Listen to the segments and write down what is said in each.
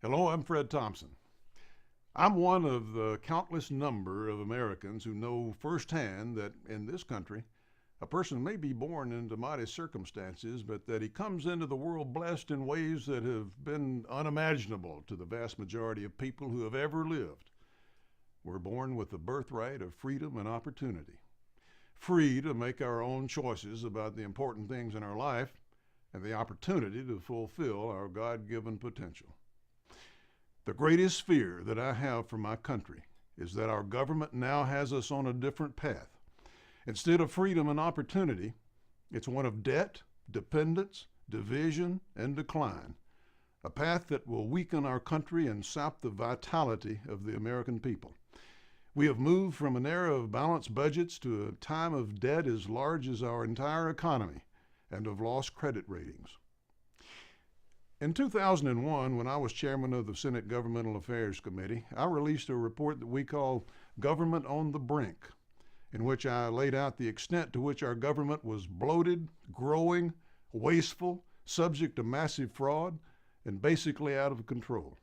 Hello, I'm Fred Thompson. I'm one of the countless number of Americans who know firsthand that in this country, a person may be born into mighty circumstances, but that he comes into the world blessed in ways that have been unimaginable to the vast majority of people who have ever lived. We're born with the birthright of freedom and opportunity, free to make our own choices about the important things in our life, and the opportunity to fulfill our God-given potential. The greatest fear that I have for my country is that our government now has us on a different path. Instead of freedom and opportunity, it's one of debt, dependence, division, and decline, a path that will weaken our country and sap the vitality of the American people. We have moved from an era of balanced budgets to a time of debt as large as our entire economy and of lost credit ratings. In 2001, when I was chairman of the Senate Governmental Affairs Committee, I released a report that we call Government on the Brink, in which I laid out the extent to which our government was bloated, growing, wasteful, subject to massive fraud, and basically out of control.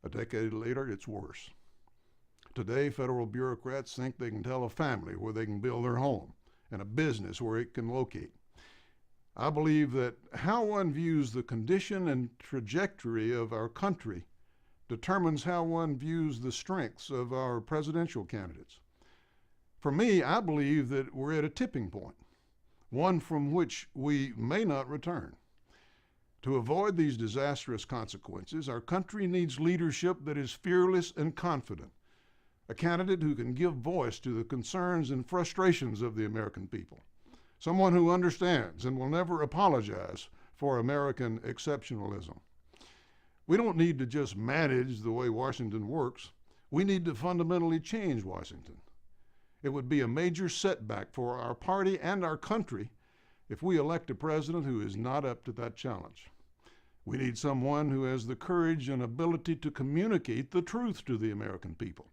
A decade later, it's worse. Today, federal bureaucrats think they can tell a family where they can build their home and a business where it can locate. I believe that how one views the condition and trajectory of our country determines how one views the strengths of our presidential candidates. For me, I believe that we're at a tipping point, one from which we may not return. To avoid these disastrous consequences, our country needs leadership that is fearless and confident, a candidate who can give voice to the concerns and frustrations of the American people. Someone who understands and will never apologize for American exceptionalism. We don't need to just manage the way Washington works. We need to fundamentally change Washington. It would be a major setback for our party and our country if we elect a president who is not up to that challenge. We need someone who has the courage and ability to communicate the truth to the American people.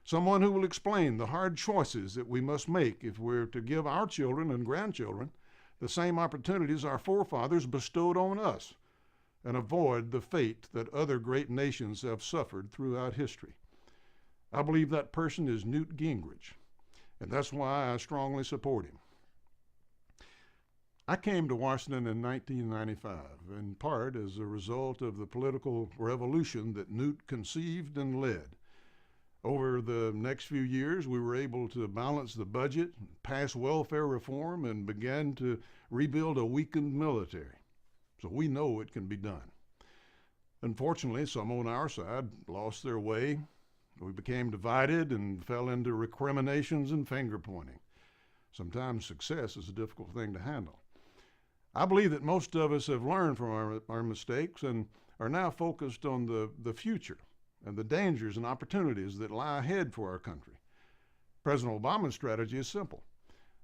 Someone who will explain the hard choices that we must make if we're to give our children and grandchildren the same opportunities our forefathers bestowed on us and avoid the fate that other great nations have suffered throughout history. I believe that person is Newt Gingrich, and that's why I strongly support him. I came to Washington in 1995, in part as a result of the political revolution that Newt conceived and led. Over the next few years, we were able to balance the budget, pass welfare reform, and begin to rebuild a weakened military. So we know it can be done. Unfortunately, some on our side lost their way. We became divided and fell into recriminations and finger pointing. Sometimes success is a difficult thing to handle. I believe that most of us have learned from our mistakes and are now focused on the future and the dangers and opportunities that lie ahead for our country. President Obama's strategy is simple.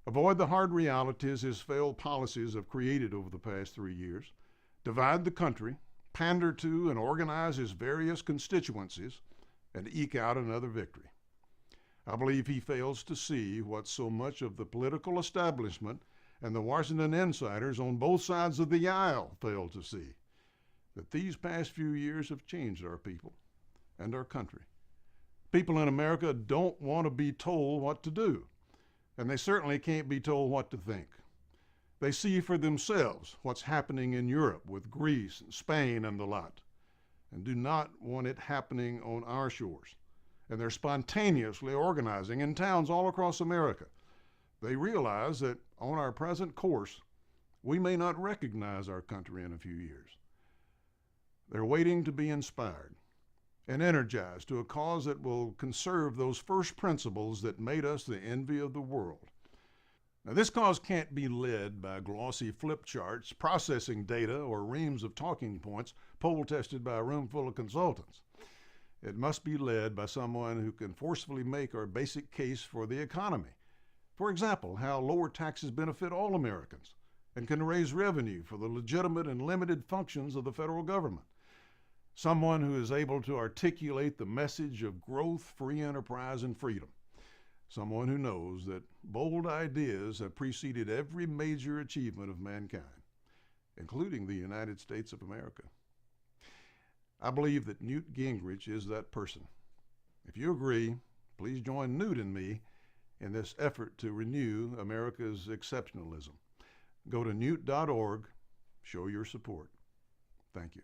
Avoid the hard realities his failed policies have created over the past 3 years, divide the country, pander to and organize his various constituencies, and eke out another victory. I believe he fails to see what so much of the political establishment and the Washington insiders on both sides of the aisle fail to see, that these past few years have changed our people and our country. People in America don't want to be told what to do, and they certainly can't be told what to think. They see for themselves what's happening in Europe with Greece and Spain and the lot, and do not want it happening on our shores. And they're spontaneously organizing in towns all across America. They realize that on our present course, we may not recognize our country in a few years. They're waiting to be inspired and energized to a cause that will conserve those first principles that made us the envy of the world. Now, this cause can't be led by glossy flip charts, processing data, or reams of talking points poll tested by a room full of consultants. It must be led by someone who can forcefully make our basic case for the economy. For example, how lower taxes benefit all Americans and can raise revenue for the legitimate and limited functions of the federal government. Someone who is able to articulate the message of growth, free enterprise, and freedom. Someone who knows that bold ideas have preceded every major achievement of mankind, including the United States of America. I believe that Newt Gingrich is that person. If you agree, please join Newt and me in this effort to renew America's exceptionalism. Go to newt.org, show your support. Thank you.